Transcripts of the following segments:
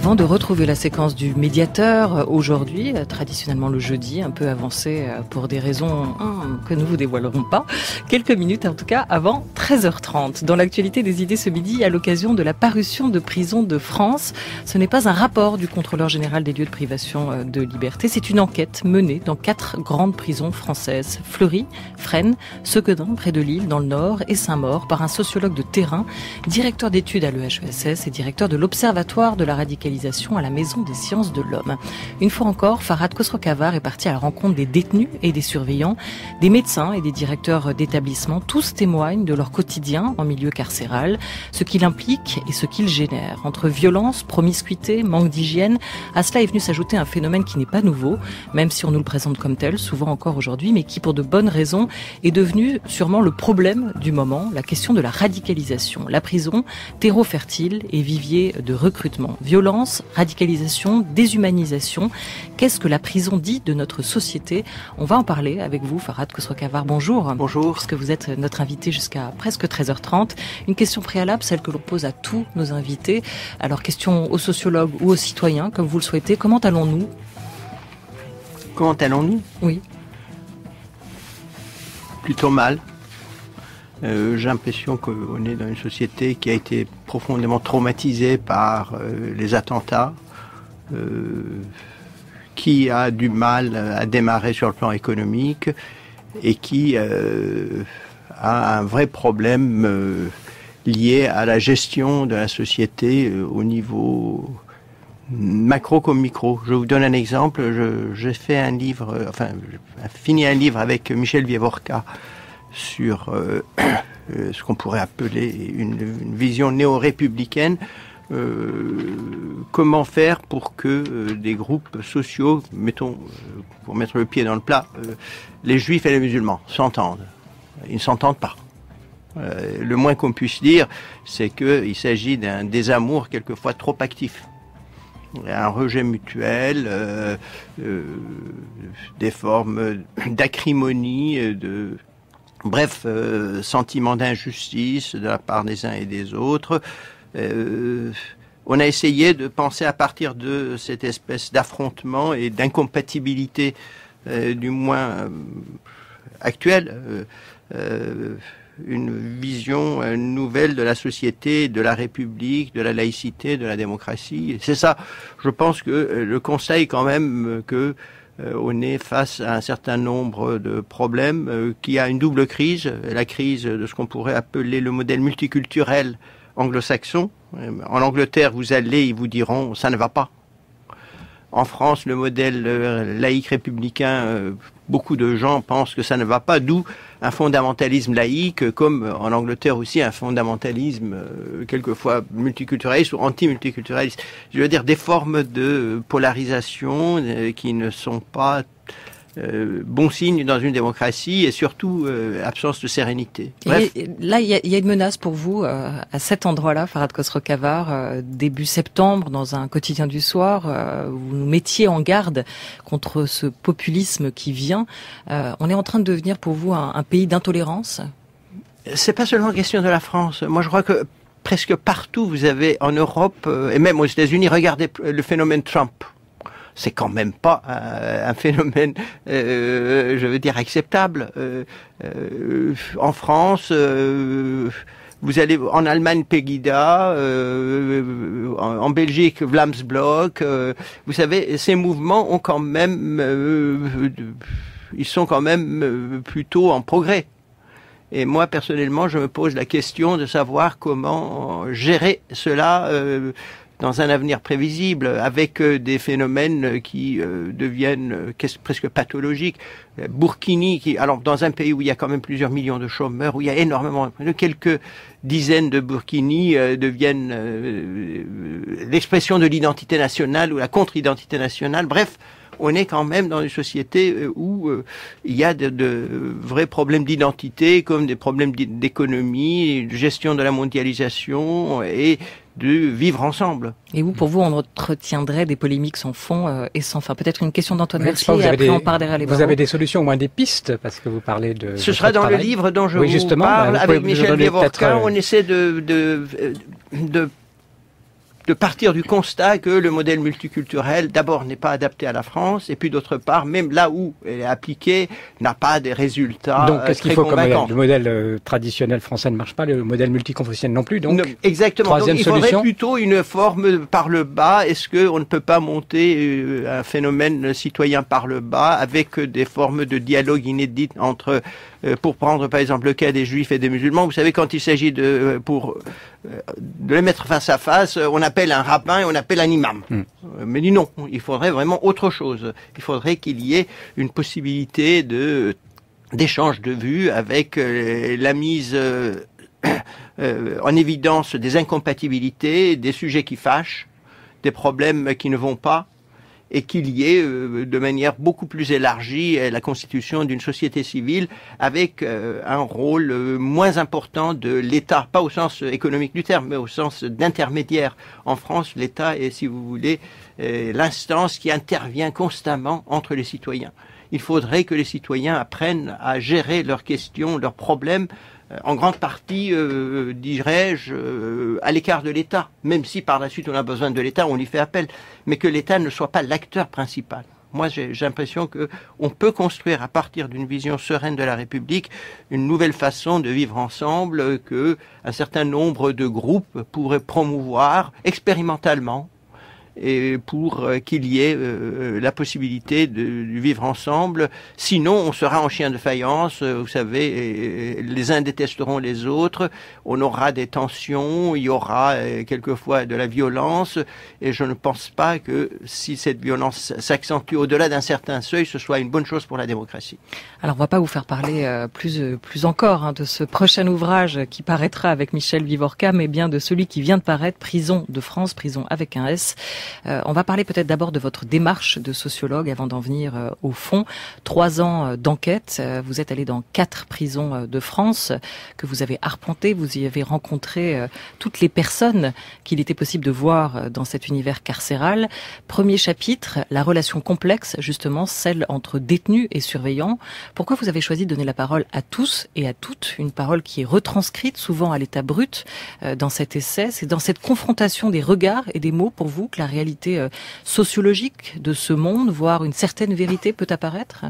Avant de retrouver la séquence du médiateur, aujourd'hui, traditionnellement le jeudi, un peu avancé pour des raisons que nous vous dévoilerons pas, quelques minutes en tout cas avant 13h30. Dans l'actualité des idées ce midi, à l'occasion de la parution de Prisons de France, ce n'est pas un rapport du contrôleur général des lieux de privation de liberté, c'est une enquête menée dans 4 grandes prisons françaises, Fleury, Fresnes, Sequedin, près de Lille, dans le Nord, et Saint-Maur, par un sociologue de terrain, directeur d'études à l'EHESS et directeur de l'Observatoire de la radicalisation à la Maison des sciences de l'homme. Une fois encore, Farhad Khosrow-Khavar est parti à la rencontre des détenus et des surveillants, des médecins et des directeurs d'établissements. Tous témoignent de leur quotidien en milieu carcéral, ce qu'il implique et ce qu'il génère. Entre violence, promiscuité, manque d'hygiène, à cela est venu s'ajouter un phénomène qui n'est pas nouveau, même si on nous le présente comme tel, souvent encore aujourd'hui, mais qui, pour de bonnes raisons, est devenu sûrement le problème du moment, la question de la radicalisation. La prison, terreau fertile et vivier de recrutement. Violence, radicalisation, déshumanisation. Qu'est-ce que la prison dit de notre société? On va en parler avec vous, Farhad Khosrow-Khavar. Bonjour. Bonjour. Puisque vous êtes notre invité jusqu'à presque 13h30. Une question préalable, celle que l'on pose à tous nos invités. Alors, question aux sociologues ou aux citoyens, comme vous le souhaitez. Comment allons-nous? Comment allons-nous? Oui. Plutôt mal. J'ai l'impression qu'on est dans une société qui a été profondément traumatisée par les attentats, qui a du mal à démarrer sur le plan économique et qui a un vrai problème lié à la gestion de la société au niveau macro comme micro. Je vous donne un exemple. J'ai fait un livre, fini un livre avec Michel Vievorka sur ce qu'on pourrait appeler une vision néo-républicaine. Comment faire pour que des groupes sociaux, mettons, pour mettre le pied dans le plat, les juifs et les musulmans s'entendent. Ils ne s'entendent pas. Le moins qu'on puisse dire, c'est qu'il s'agit d'un désamour quelquefois trop actif. Un rejet mutuel, des formes d'acrimonie, bref, sentiment d'injustice de la part des uns et des autres. On a essayé de penser à partir de cette espèce d'affrontement et d'incompatibilité, du moins actuelle, une vision nouvelle de la société, de la République, de la laïcité, de la démocratie. C'est ça, je pense que le constat est quand même que on est face à un certain nombre de problèmes qui a une double crise. La crise de ce qu'on pourrait appeler le modèle multiculturel anglo-saxon. En Angleterre, vous allez, ils vous diront, ça ne va pas. En France, le modèle laïque républicain, beaucoup de gens pensent que ça ne va pas, d'où un fondamentalisme laïque, comme en Angleterre aussi un fondamentalisme quelquefois multiculturaliste ou anti-multiculturaliste. Je veux dire des formes de polarisation qui ne sont pas bon signe dans une démocratie et surtout absence de sérénité. Bref. Et là, il y a une menace pour vous à cet endroit-là, Farhad Khosrow-Khavar, début septembre, dans un quotidien du soir, vous nous mettiez en garde contre ce populisme qui vient. On est en train de devenir pour vous un pays d'intolérance? C'est pas seulement question de la France. Moi, je crois que presque partout, vous avez en Europe et même aux États-Unis, regardez le phénomène Trump. C'est quand même pas un phénomène, je veux dire, acceptable. En France, vous allez en Allemagne, Pegida, en Belgique, Vlaams-Blok. Vous savez, ces mouvements ont quand même, ils sont quand même plutôt en progrès. Et moi, personnellement, je me pose la question de savoir comment gérer cela dans un avenir prévisible, avec des phénomènes qui deviennent presque pathologiques. Burkini, alors dans un pays où il y a quand même plusieurs millions de chômeurs, où il y a énormément, quelques dizaines de Burkini deviennent l'expression de l'identité nationale ou la contre-identité nationale. Bref, on est quand même dans une société où il y a de vrais problèmes d'identité, comme des problèmes d'économie, de gestion de la mondialisation et de vivre ensemble. Et vous, pour vous, on retiendrait des polémiques sans fond et sans fin. Peut-être une question d'Antoine Mercier, et après on part derrière les barreaux. Vous avez des solutions, au moins des pistes, parce que vous parlez de... Ce sera dans le livre dont je vous parle, avec Michel Vievorka. On essaie de partir du constat que le modèle multiculturel, d'abord, n'est pas adapté à la France, et puis d'autre part, même là où elle est appliquée, n'a pas des résultats donc, qu'est-ce qu'il faut comme convaincants. modèle? Le modèle traditionnel français ne marche pas, le modèle multiconfessionnel non plus, donc exactement. Troisième donc, il faudrait solution plutôt une forme par le bas. Est-ce qu'on ne peut pas monter un phénomène citoyen par le bas, avec des formes de dialogue inédites entre, pour prendre par exemple le cas des Juifs et des musulmans, vous savez, quand il s'agit de les mettre face à face, on appelle un rabbin et on appelle un imam. Mais dit non, il faudrait vraiment autre chose. Il faudrait qu'il y ait une possibilité d'échange de vues avec la mise en évidence des incompatibilités, des sujets qui fâchent, des problèmes qui ne vont pas, et qu'il y ait de manière beaucoup plus élargie la constitution d'une société civile avec un rôle moins important de l'État, pas au sens économique du terme, mais au sens d'intermédiaire. En France, l'État est, si vous voulez, l'instance qui intervient constamment entre les citoyens. Il faudrait que les citoyens apprennent à gérer leurs questions, leurs problèmes, en grande partie, dirais-je, à l'écart de l'État, même si par la suite on a besoin de l'État, on y fait appel, mais que l'État ne soit pas l'acteur principal. Moi, j'ai l'impression qu'on peut construire, à partir d'une vision sereine de la République, une nouvelle façon de vivre ensemble que un certain nombre de groupes pourraient promouvoir expérimentalement, et pour qu'il y ait la possibilité de vivre ensemble. Sinon, on sera en chien de faïence, vous savez, les uns détesteront les autres, on aura des tensions, il y aura quelquefois de la violence, et je ne pense pas que si cette violence s'accentue au-delà d'un certain seuil, ce soit une bonne chose pour la démocratie. Alors, on va pas vous faire parler plus encore de ce prochain ouvrage qui paraîtra avec Michel Vivorca, mais bien de celui qui vient de paraître, Prison de France, prison avec un S. On va parler peut-être d'abord de votre démarche de sociologue avant d'en venir au fond. 3 ans d'enquête, vous êtes allé dans 4 prisons de France que vous avez arpentées, vous y avez rencontré toutes les personnes qu'il était possible de voir dans cet univers carcéral. Premier chapitre, la relation complexe, justement, celle entre détenus et surveillants. Pourquoi vous avez choisi de donner la parole à tous et à toutes, une parole qui est retranscrite souvent à l'état brut dans cet essai? C'est dans cette confrontation des regards et des mots pour vous que la réalité sociologique de ce monde, voire une certaine vérité peut apparaître?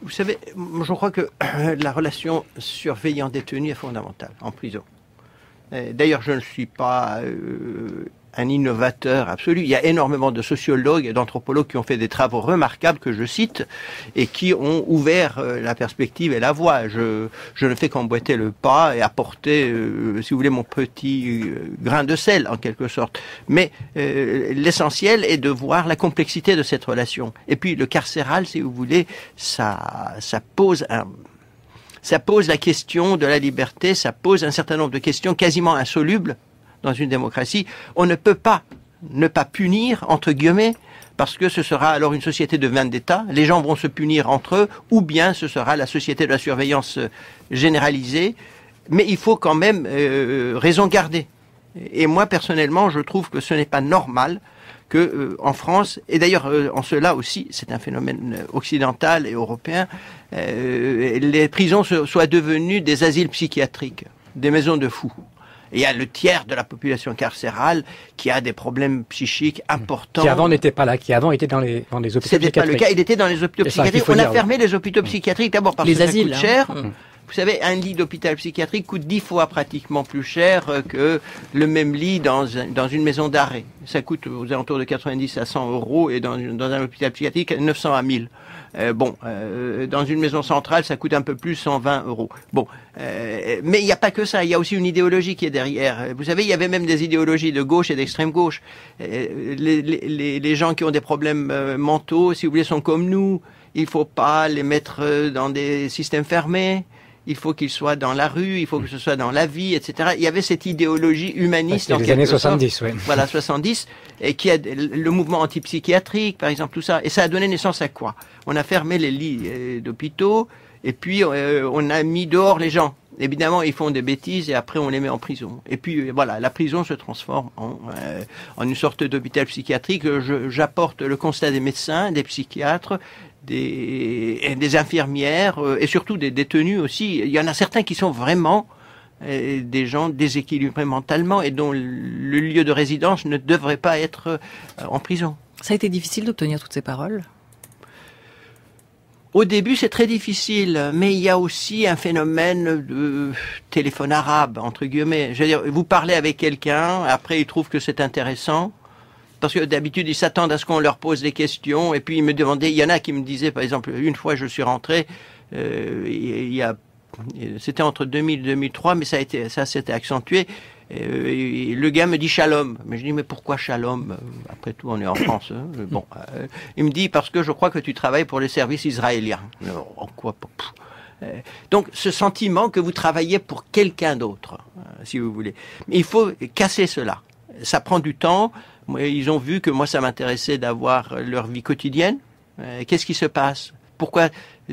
Vous savez, je crois que la relation surveillant-détenu est fondamentale en prison. D'ailleurs, je ne suis pas un innovateur absolu. Il y a énormément de sociologues et d'anthropologues qui ont fait des travaux remarquables que je cite et qui ont ouvert la perspective et la voie. Je ne fais qu'emboîter le pas et apporter, si vous voulez, mon petit grain de sel en quelque sorte. Mais l'essentiel est de voir la complexité de cette relation. Et puis le carcéral, si vous voulez, ça pose la question de la liberté, ça pose un certain nombre de questions quasiment insolubles dans une démocratie. On ne peut pas ne pas punir, entre guillemets, parce que ce sera alors une société de vendetta, les gens vont se punir entre eux, ou bien ce sera la société de la surveillance généralisée, mais il faut quand même raison garder. Et moi, personnellement, je trouve que ce n'est pas normal que en France, et d'ailleurs en cela aussi, c'est un phénomène occidental et européen, les prisons soient devenues des asiles psychiatriques, des maisons de fous. Et il y a le tiers de la population carcérale qui a des problèmes psychiques importants. Qui avant n'était pas là, qui avant était dans les hôpitaux psychiatriques. C'était pas le cas, il était dans les hôpitaux psychiatriques. On a fermé les hôpitaux psychiatriques d'abord parce que ça coûte cher. Vous savez, un lit d'hôpital psychiatrique coûte 10 fois pratiquement plus cher que le même lit dans une maison d'arrêt. Ça coûte aux alentours de 90 à 100 euros et dans un hôpital psychiatrique 900 à 1000. Dans une maison centrale, ça coûte un peu plus, 120 euros. Bon, mais il n'y a pas que ça, il y a aussi une idéologie qui est derrière. Vous savez, il y avait même des idéologies de gauche et d'extrême gauche. Les gens qui ont des problèmes mentaux, si vous voulez, sont comme nous. Il faut pas les mettre dans des systèmes fermés. Il faut qu'ils soient dans la rue, il faut que ce soit dans la vie, etc. Il y avait cette idéologie humaniste en quelque sorte. Les années 70, oui. Voilà, 70, et qui a le mouvement antipsychiatrique, par exemple, tout ça. Et ça a donné naissance à quoi? On a fermé les lits d'hôpitaux, et puis on a mis dehors les gens. Évidemment, ils font des bêtises, et après on les met en prison. Et puis voilà, la prison se transforme en une sorte d'hôpital psychiatrique. J'apporte le constat des médecins, des psychiatres, des infirmières et surtout des détenus aussi. Il y en a certains qui sont vraiment des gens déséquilibrés mentalement et dont le lieu de résidence ne devrait pas être en prison. Ça a été difficile d'obtenir toutes ces paroles? Au début, c'est très difficile, mais il y a aussi un phénomène de téléphone arabe, entre guillemets. Je veux dire, vous parlez avec quelqu'un, après ils trouvent que c'est intéressant, parce que d'habitude, ils s'attendent à ce qu'on leur pose des questions, et puis ils me demandaient, il y en a qui me disaient, par exemple, une fois je suis rentré, c'était entre 2000 et 2003, mais ça s'était accentué. Le gars me dit shalom. Mais je dis, mais pourquoi shalom? Après tout, on est en France. Hein. Bon, il me dit, parce que je crois que tu travailles pour les services israéliens. En quoi? Donc, ce sentiment que vous travaillez pour quelqu'un d'autre, si vous voulez. Mais il faut casser cela. Ça prend du temps. Ils ont vu que moi, ça m'intéressait d'avoir leur vie quotidienne. Qu'est-ce qui se passe? Pourquoi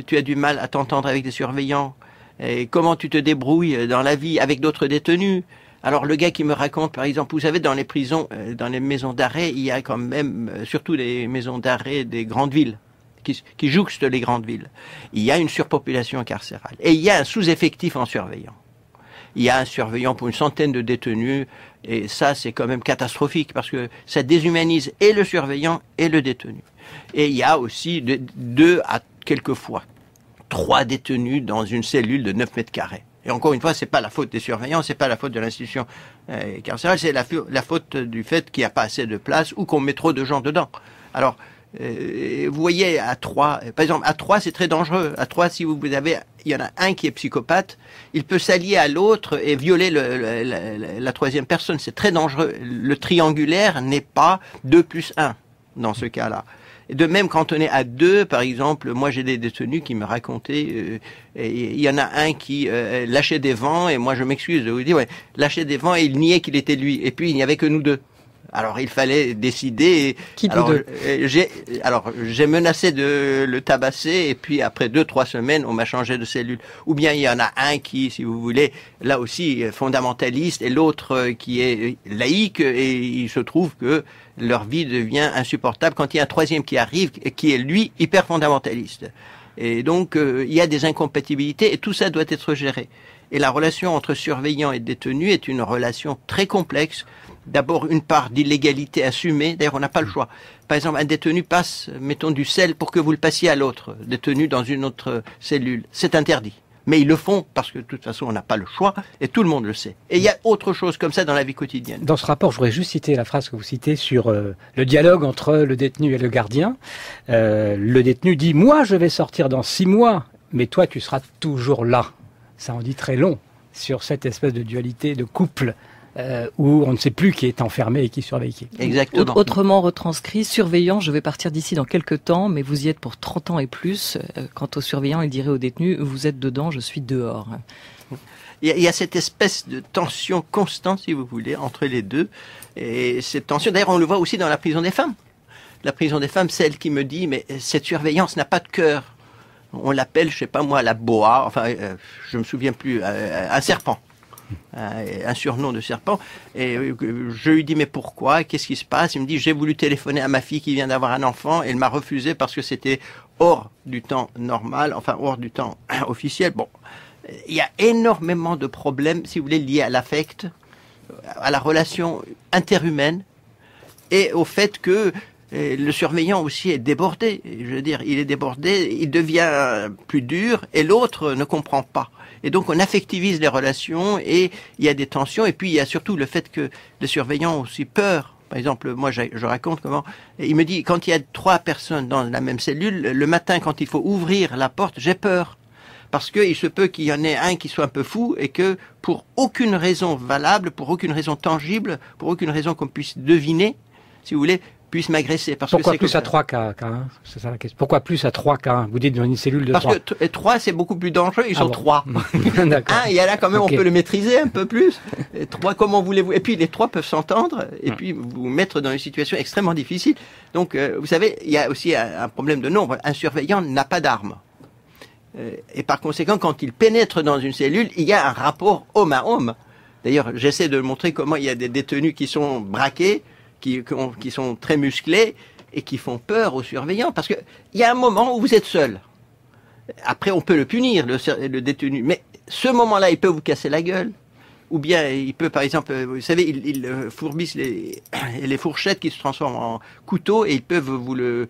tu as du mal à t'entendre avec des surveillants? Et comment tu te débrouilles dans la vie avec d'autres détenus? Alors le gars qui me raconte, par exemple, vous savez, dans les prisons, dans les maisons d'arrêt, il y a quand même, surtout les maisons d'arrêt des grandes villes, qui jouxtent les grandes villes. Il y a une surpopulation carcérale. Et il y a un sous-effectif en surveillant. Il y a un surveillant pour une centaine de détenus, et ça, c'est quand même catastrophique, parce que ça déshumanise et le surveillant et le détenu. Et il y a aussi 2 à quelquefois 3 détenus dans une cellule de 9 mètres carrés. Et encore une fois, c'est pas la faute des surveillants, c'est pas la faute de l'institution carcérale, c'est la faute du fait qu'il n'y a pas assez de place ou qu'on met trop de gens dedans. Alors, vous voyez, à 3, par exemple, à 3, c'est très dangereux. À 3, si il y en a un qui est psychopathe, il peut s'allier à l'autre et violer la troisième personne. C'est très dangereux. Le triangulaire n'est pas 2 plus 1 dans ce cas-là. De même, quand on est à 2, par exemple, moi j'ai des détenus qui me racontaient, il y en a un qui lâchait des vents, et moi je m'excuse de vous dire, lâchait des vents et il niait qu'il était lui. Et puis il n'y avait que nous 2. Alors il fallait décider. Qui des 2? J'ai menacé de le tabasser, et puis après 2-3 semaines, on m'a changé de cellule. Ou bien il y en a un qui, si vous voulez, là aussi fondamentaliste, et l'autre qui est laïque, et il se trouve que leur vie devient insupportable quand il y a un troisième qui arrive, qui est lui hyper fondamentaliste. Et donc il y a des incompatibilités, et tout ça doit être géré. Et la relation entre surveillant et détenu est une relation très complexe. D'abord, une part d'illégalité assumée. D'ailleurs, on n'a pas le choix. Par exemple, un détenu passe, mettons, du sel pour que vous le passiez à l'autre détenu dans une autre cellule. C'est interdit. Mais ils le font parce que de toute façon, on n'a pas le choix et tout le monde le sait. Et il y a autre chose comme ça dans la vie quotidienne. Dans ce rapport, je voudrais juste citer la phrase que vous citez sur le dialogue entre le détenu et le gardien. Le détenu dit « Moi, je vais sortir dans 6 mois, mais toi, tu seras toujours là ». Ça en dit très long sur cette espèce de dualité de couple où on ne sait plus qui est enfermé et qui surveille qui. Exactement. Autrement retranscrit, surveillant, je vais partir d'ici dans quelques temps, mais vous y êtes pour 30 ans et plus. Quant au surveillant, il dirait au détenu, vous êtes dedans, je suis dehors. Il y a cette espèce de tension constante, si vous voulez, entre les deux. Et cette tension, d'ailleurs, on le voit aussi dans la prison des femmes. La prison des femmes, c'est elle qui me dit, mais cette surveillance n'a pas de cœur. On l'appelle, je sais pas moi, la boa, enfin, je me souviens plus, un serpent. Un surnom de serpent. Et je lui dis, mais pourquoi? Qu'est-ce qui se passe? Il me dit, j'ai voulu téléphoner à ma fille qui vient d'avoir un enfant. Elle m'a refusé parce que c'était hors du temps normal, enfin, hors du temps officiel. Bon. Il y a énormément de problèmes, si vous voulez, liés à l'affect, à la relation interhumaine et au fait que le surveillant aussi est débordé. Je veux dire, il est débordé, il devient plus dur et l'autre ne comprend pas. Et donc on affectivise les relations et il y a des tensions. Et puis il y a surtout le fait que les surveillants ont aussi peur. Par exemple, moi je raconte comment, il me dit, quand il y a 3 personnes dans la même cellule, le matin quand il faut ouvrir la porte, j'ai peur. Parce qu'il se peut qu'il y en ait un qui soit un peu fou et que pour aucune raison valable, pour aucune raison tangible, pour aucune raison qu'on puisse deviner, si vous voulez, puisse m'agresser. Pourquoi plus à 3 qu'à 1? C'est ça la question. Pourquoi plus à 3 qu'à 1? Vous dites dans une cellule de 3. Parce que 3, c'est beaucoup plus dangereux, ils sont 3. D'accord. 1, il y a là quand même, on peut le maîtriser un peu plus. Et 3, comment voulez-vous? Et puis les 3 peuvent s'entendre et puis vous mettre dans une situation extrêmement difficile. Donc, vous savez, il y a aussi un problème de nombre. Un surveillant n'a pas d'armes. Et par conséquent, quand il pénètre dans une cellule, il y a un rapport homme à homme. D'ailleurs, j'essaie de montrer comment il y a des détenus qui sont braqués, qui sont très musclés et qui font peur aux surveillants. Parce que il y a un moment où vous êtes seul. Après, on peut le punir, le détenu. Mais ce moment-là, il peut vous casser la gueule. ou bien il peut, par exemple, vous savez, ils fourbissent les fourchettes qui se transforment en couteaux et ils peuvent vous le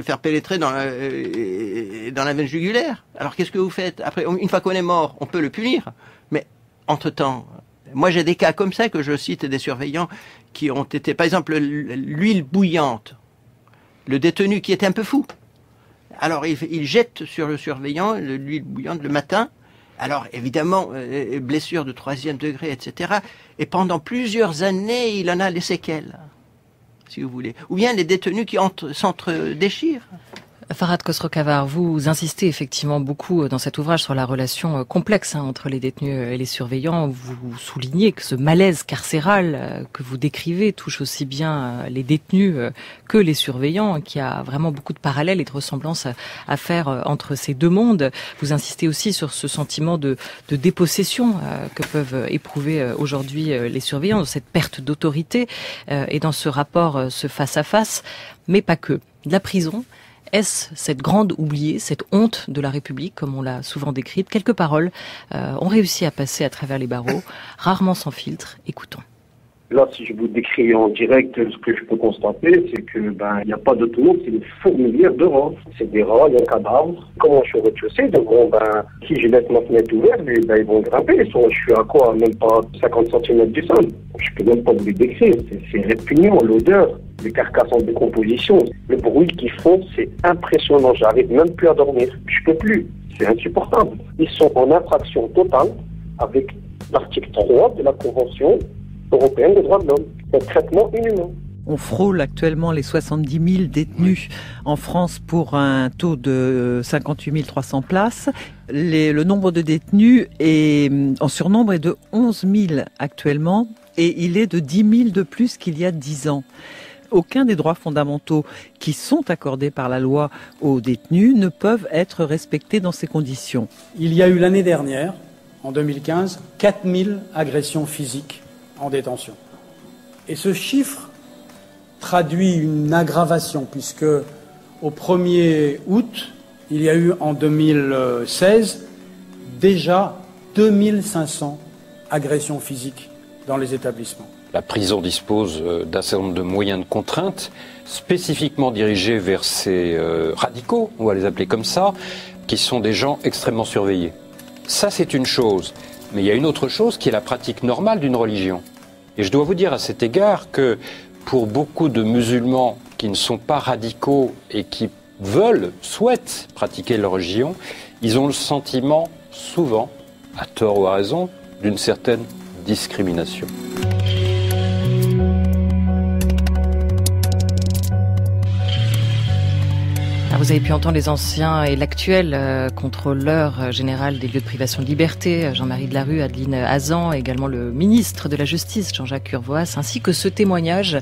faire pénétrer dans la veine jugulaire. Alors qu'est-ce que vous faites? Après, une fois qu'on est mort, on peut le punir, mais entre-temps, moi j'ai des cas comme ça que je cite, des surveillants qui ont été, par exemple, l'huile bouillante, le détenu qui était un peu fou. Alors il jette sur le surveillant l'huile bouillante le matin. Alors évidemment, blessure de 3e degré, etc. Et pendant plusieurs années, il en a les séquelles, si vous voulez. Ou bien les détenus qui s'entre-déchirent. Farhad Khosrow-Khavar, vous insistez effectivement beaucoup dans cet ouvrage sur la relation complexe entre les détenus et les surveillants. Vous soulignez que ce malaise carcéral que vous décrivez touche aussi bien les détenus que les surveillants, qu'il y a vraiment beaucoup de parallèles et de ressemblances à faire entre ces deux mondes. Vous insistez aussi sur ce sentiment de dépossession que peuvent éprouver aujourd'hui les surveillants, dans cette perte d'autorité et dans ce rapport, ce face-à-face, mais pas que. La prison, est-ce cette grande oubliée, cette honte de la République, comme on l'a souvent décrite? Quelques paroles ont réussi à passer à travers les barreaux, rarement sans filtre. Écoutons. Là, si je vous décris en direct, ce que je peux constater, c'est que il n'y a pas de tout, c'est une fourmilière de rats. C'est des rats, il y a un cadavre. Comment je suis au rez-de-chaussée, donc si je laisse ma fenêtre ouverte, ils vont grimper. Je suis à quoi? Même pas 50 cm du sol. Je peux même pas vous les décrire. C'est répugnant, l'odeur, les carcasses en décomposition. Le bruit qu'ils font, c'est impressionnant. J'arrive même plus à dormir. Je peux plus. C'est insupportable. Ils sont en infraction totale avec l'article 3 de la Convention européenne des droits de l'homme. C'est un traitement inhumain. On frôle actuellement les 70 000 détenus en France pour un taux de 58 300 places. Le nombre de détenus en surnombre est de 11 000 actuellement et il est de 10 000 de plus qu'il y a 10 ans. Aucun des droits fondamentaux qui sont accordés par la loi aux détenus ne peuvent être respectés dans ces conditions. Il y a eu l'année dernière, en 2015, 4 000 agressions physiques en détention. Et ce chiffre traduit une aggravation, puisque au 1er août, il y a eu en 2016 déjà 2500 agressions physiques dans les établissements. La prison dispose d'un certain nombre de moyens de contrainte spécifiquement dirigés vers ces radicaux, on va les appeler comme ça, qui sont des gens extrêmement surveillés. Ça, c'est une chose. Mais il y a une autre chose qui est la pratique normale d'une religion. Et je dois vous dire à cet égard que pour beaucoup de musulmans qui ne sont pas radicaux et qui souhaitent pratiquer leur religion, ils ont le sentiment, souvent, à tort ou à raison, d'une certaine discrimination. Vous avez pu entendre les anciens et l'actuel contrôleur général des lieux de privation de liberté, Jean-Marie Delarue, Adeline Hazan, également le ministre de la Justice, Jean-Jacques Urvoas, ainsi que ce témoignage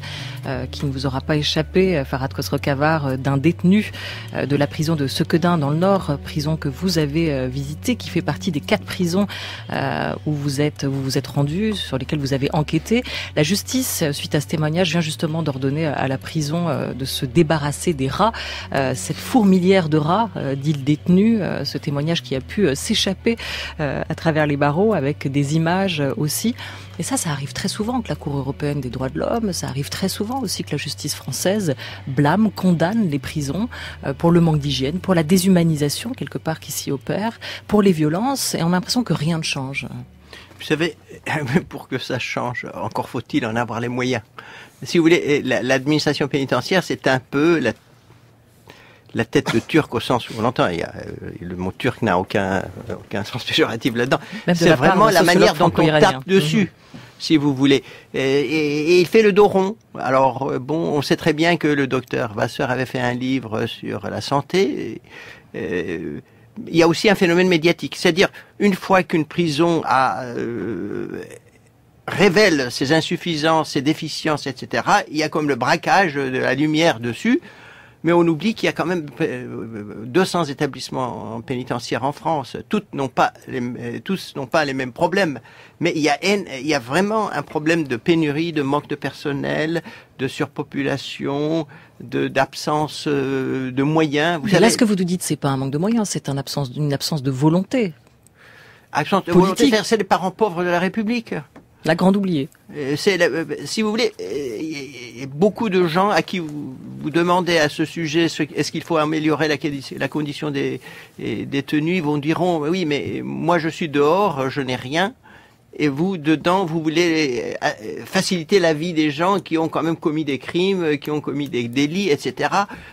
qui ne vous aura pas échappé, Farhad Khosrow-Khavar, d'un détenu de la prison de Sequedin dans le Nord, prison que vous avez visitée, qui fait partie des 4 prisons où vous êtes rendu, sur lesquelles vous avez enquêté. La justice, suite à ce témoignage, vient justement d'ordonner à la prison de se débarrasser des rats. Cette fourmilière de rats, dit le détenu, ce témoignage qui a pu s'échapper à travers les barreaux avec des images aussi. Et ça arrive très souvent que la Cour européenne des droits de l'homme, ça arrive très souvent aussi que la justice française blâme, condamne les prisons pour le manque d'hygiène, pour la déshumanisation quelque part qui s'y opère, pour les violences, et on a l'impression que rien ne change. Vous savez, pour que ça change, encore faut-il en avoir les moyens. Si vous voulez, l'administration pénitentiaire, c'est un peu la tête de Turc au sens où on l'entend. Le mot turc n'a aucun sens péjoratif là-dedans. C'est vraiment la manière dont on tape dessus, si vous voulez. Et il fait le dos rond. Alors, on sait très bien que le docteur Vasseur avait fait un livre sur la santé. Il y a aussi un phénomène médiatique. C'est-à-dire, une fois qu'une prison révèle ses insuffisances, ses déficiences, etc., il y a comme le braquage de la lumière dessus. Mais on oublie qu'il y a quand même 200 établissements pénitentiaires en France. Tous n'ont pas les mêmes problèmes. Mais il y a vraiment un problème de pénurie, de manque de personnel, de surpopulation, d'absence de moyens. Là, ce que vous nous dites, c'est pas un manque de moyens, c'est une absence de volonté. Absence de politique. volonté, c'est-à-dire, c'est les parents pauvres de la République. La grande oubliée. Si vous voulez, beaucoup de gens à qui vous demandez à ce sujet est-ce qu'il faut améliorer la condition des détenus, ils vous diront oui, mais moi je suis dehors, je n'ai rien. Et vous, dedans, vous voulez faciliter la vie des gens qui ont quand même commis des crimes, qui ont commis des délits, etc.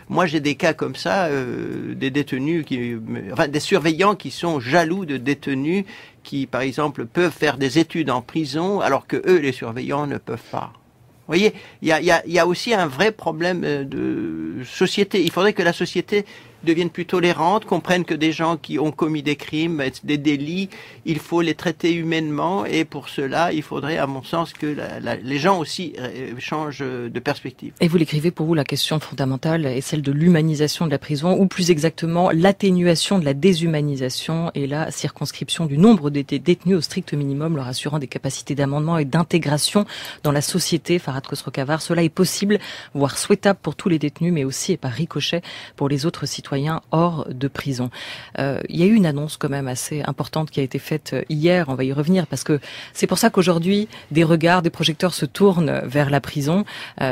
Moi, j'ai des cas comme ça, des détenus, des surveillants qui sont jaloux de détenus qui, par exemple, peuvent faire des études en prison, alors que eux, les surveillants, ne peuvent pas. Vous voyez, il y a aussi un vrai problème de société. Il faudrait que la société devienne plus tolérante, comprenne que des gens qui ont commis des crimes, des délits, il faut les traiter humainement, et pour cela, il faudrait, à mon sens, que les gens aussi changent de perspective. Et vous l'écrivez, pour vous, la question fondamentale est celle de l'humanisation de la prison, ou plus exactement, l'atténuation de la déshumanisation et la circonscription du nombre de détenus au strict minimum, leur assurant des capacités d'amendement et d'intégration dans la société. Farhad Khosrow-Khavar, cela est possible, voire souhaitable pour tous les détenus, mais aussi et par ricochet pour les autres citoyens hors de prison. Il y a eu une annonce quand même assez importante qui a été faite hier, on va y revenir, parce que c'est pour ça qu'aujourd'hui des regards, des projecteurs se tournent vers la prison.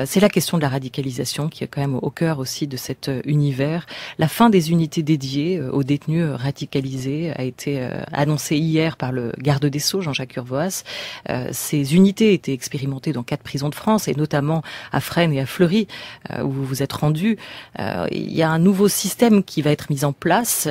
C'est la question de la radicalisation qui est quand même au cœur aussi de cet univers. La fin des unités dédiées aux détenus radicalisés a été annoncée hier par le garde des Sceaux, Jean-Jacques Urvoas. Ces unités étaient expérimentées dans 4 prisons de France, et notamment à Fresnes et à Fleury, où vous vous êtes rendus. Il y a un nouveau système qui va être mis en place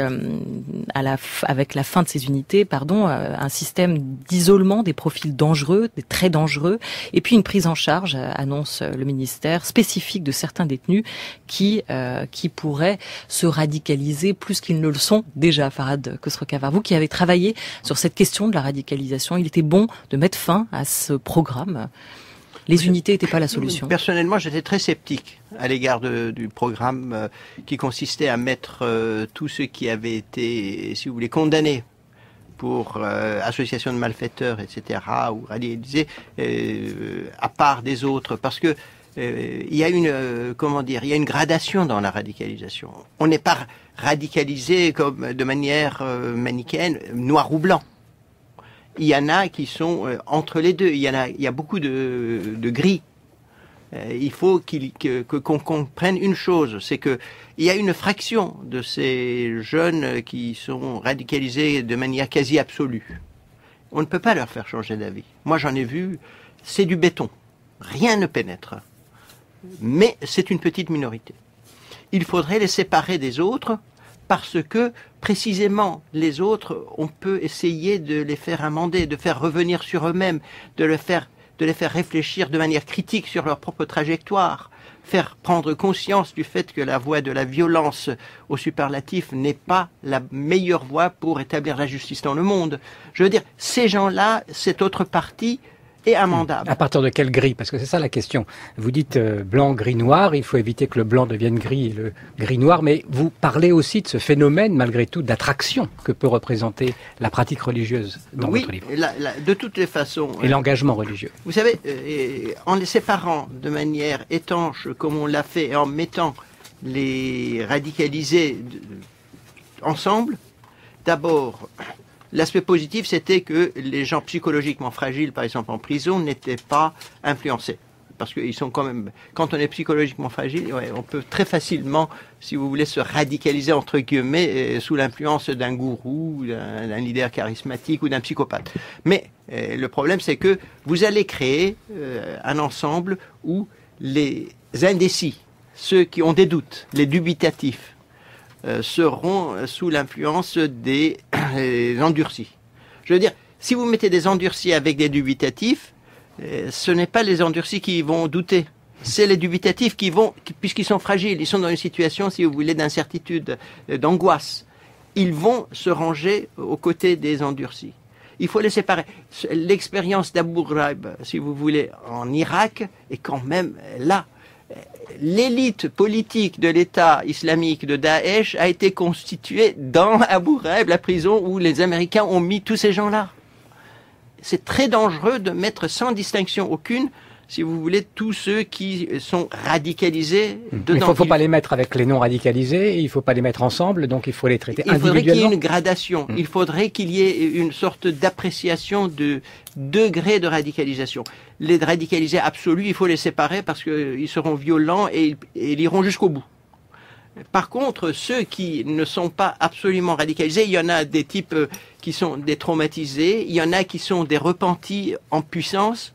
avec la fin de ces unités, un système d'isolement des profils dangereux, des très dangereux, et puis une prise en charge, annonce le ministère, spécifique de certains détenus qui pourraient se radicaliser plus qu'ils ne le sont déjà. Farhad Khosrow-Khavar, vous qui avez travaillé sur cette question de la radicalisation, il était bon de mettre fin à ce programme. Les unités n'étaient pas la solution. Personnellement, j'étais très sceptique à l'égard du programme qui consistait à mettre tous ceux qui avaient été, si vous voulez, condamnés pour association de malfaiteurs, etc., ou radicalisés, à part des autres, parce que il y a une gradation dans la radicalisation. On n'est pas radicalisé comme de manière manichéenne, noir ou blanc. Il y en a qui sont entre les deux. Il y a beaucoup de gris. Il faut qu'on comprenne une chose, c'est que il y a une fraction de ces jeunes qui sont radicalisés de manière quasi absolue. On ne peut pas leur faire changer d'avis. Moi, j'en ai vu, c'est du béton. Rien ne pénètre. Mais c'est une petite minorité. Il faudrait les séparer des autres, parce que, précisément, les autres, on peut essayer de les faire amender, de faire revenir sur eux-mêmes, de les faire réfléchir de manière critique sur leur propre trajectoire, faire prendre conscience du fait que la voie de la violence au superlatif n'est pas la meilleure voie pour établir la justice dans le monde. Je veux dire, ces gens-là, cette autre partie, est amendable. À partir de quel gris? Parce que c'est ça la question. Vous dites blanc, gris, noir, il faut éviter que le blanc devienne gris et le gris noir, mais vous parlez aussi de ce phénomène, malgré tout, d'attraction que peut représenter la pratique religieuse dans votre livre. Oui, de toutes les façons. Et l'engagement religieux. Vous savez, en les séparant de manière étanche, comme on l'a fait, et en mettant les radicalisés ensemble, d'abord, l'aspect positif, c'était que les gens psychologiquement fragiles, par exemple en prison, n'étaient pas influencés. Parce qu'ils sont quand même, quand on est psychologiquement fragile, on peut très facilement, si vous voulez, se radicaliser, entre guillemets, sous l'influence d'un gourou, d'un leader charismatique ou d'un psychopathe. Mais le problème, c'est que vous allez créer un ensemble où les indécis, ceux qui ont des doutes, les dubitatifs, seront sous l'influence des endurcis. Je veux dire, si vous mettez des endurcis avec des dubitatifs, ce n'est pas les endurcis qui vont douter. C'est les dubitatifs qui vont, puisqu'ils sont fragiles, ils sont dans une situation, si vous voulez, d'incertitude, d'angoisse. Ils vont se ranger aux côtés des endurcis. Il faut les séparer. L'expérience d'Abu Ghraib, si vous voulez, en Irak, est quand même là. L'élite politique de l'État islamique de Daesh a été constituée dans Abu Ghraib, la prison où les Américains ont mis tous ces gens-là. C'est très dangereux de mettre sans distinction aucune si vous voulez, tous ceux qui sont radicalisés Il dedans. ne faut pas les mettre avec les non radicalisés, il ne faut pas les mettre ensemble, donc il faut les traiter individuellement. Il faudrait qu'il y ait une gradation, il faudrait qu'il y ait une sorte d'appréciation de degré de radicalisation. Les radicalisés absolus, il faut les séparer parce qu'ils seront violents et ils iront jusqu'au bout. Par contre, ceux qui ne sont pas absolument radicalisés, il y en a des types qui sont des traumatisés, il y en a qui sont des repentis en puissance,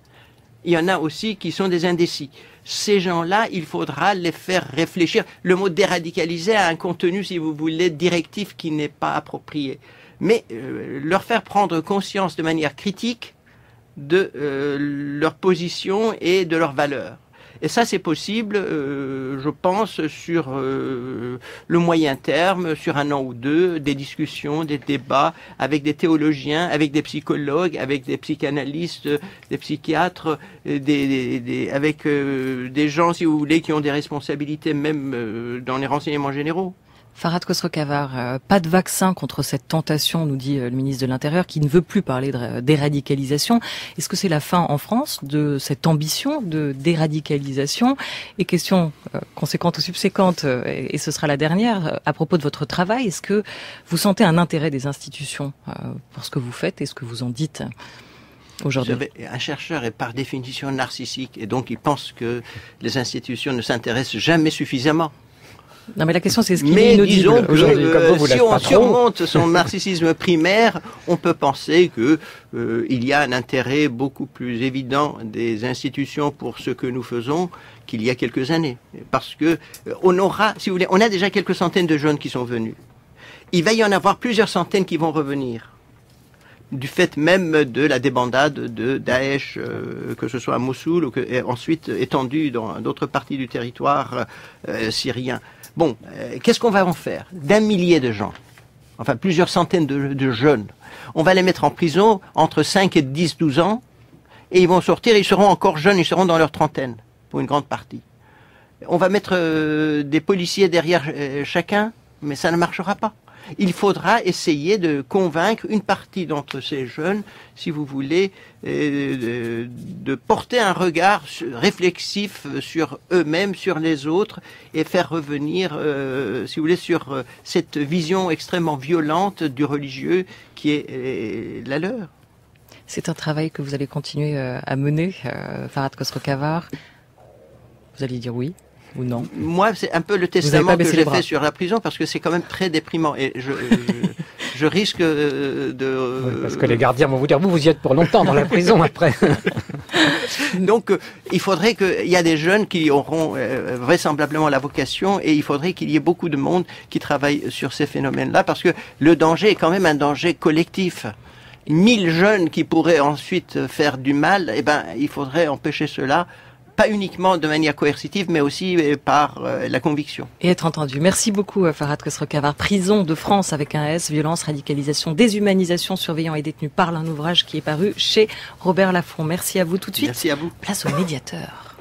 il y en a aussi qui sont des indécis. Ces gens-là, il faudra les faire réfléchir. Le mot déradicaliser a un contenu, si vous voulez, directif qui n'est pas approprié. Mais leur faire prendre conscience de manière critique de leur position et de leurs valeurs. Et ça, c'est possible, je pense, sur le moyen terme, sur 1 an ou 2, des discussions, des débats avec des théologiens, avec des psychologues, avec des psychanalystes, des psychiatres, avec des gens, si vous voulez, qui ont des responsabilités même dans les renseignements généraux. Farhad Khosrow-Khavar, pas de vaccin contre cette tentation, nous dit le ministre de l'Intérieur, qui ne veut plus parler de déradicalisation. Est-ce que c'est la fin en France de cette ambition de déradicalisation? Et question conséquente ou subséquente, et ce sera la dernière, à propos de votre travail, est-ce que vous sentez un intérêt des institutions pour ce que vous faites et ce que vous en dites aujourd'hui? Un chercheur est par définition narcissique, et donc il pense que les institutions ne s'intéressent jamais suffisamment. Non, mais la question, c'est ce qu'il Mais est inaudible disons que si on pas surmonte son narcissisme primaire, on peut penser que il y a un intérêt beaucoup plus évident des institutions pour ce que nous faisons qu'il y a quelques années. Parce que on aura, si vous voulez, on a déjà quelques centaines de jeunes qui sont venus. Il va y en avoir plusieurs centaines qui vont revenir. Du fait même de la débandade de Daesh, que ce soit à Mossoul ou ensuite étendue dans d'autres parties du territoire syrien. Bon, qu'est-ce qu'on va en faire d'1 millier de gens, enfin plusieurs centaines de jeunes? On va les mettre en prison entre 5 et 10, 12 ans, et ils vont sortir, ils seront encore jeunes, ils seront dans leur trentaine, pour une grande partie. On va mettre des policiers derrière chacun, mais ça ne marchera pas. Il faudra essayer de convaincre une partie d'entre ces jeunes, si vous voulez, de porter un regard réflexif sur eux-mêmes, sur les autres, et faire revenir, si vous voulez, sur cette vision extrêmement violente du religieux qui est la leur. C'est un travail que vous allez continuer à mener, Farhad Khosrow-Khavar. Vous allez dire oui ou non? Moi, c'est un peu le testament que j'ai fait sur la prison, parce que c'est quand même très déprimant. Et je risque de... Oui, parce que les gardiens vont vous dire, vous y êtes pour longtemps dans la prison après. Donc, il faudrait qu'il y a des jeunes qui auront vraisemblablement la vocation, et il faudrait qu'il y ait beaucoup de monde qui travaille sur ces phénomènes-là, parce que le danger est quand même un danger collectif. 1000 jeunes qui pourraient ensuite faire du mal, eh ben, il faudrait empêcher cela, pas uniquement de manière coercitive, mais aussi par la conviction. Et être entendu. Merci beaucoup, Farhad Khosrow-Khavar. Prison de France avec un S, violence, radicalisation, déshumanisation, surveillants et détenus, parle un ouvrage qui est paru chez Robert Laffont. Merci à vous tout de suite. Merci à vous. Place au médiateur.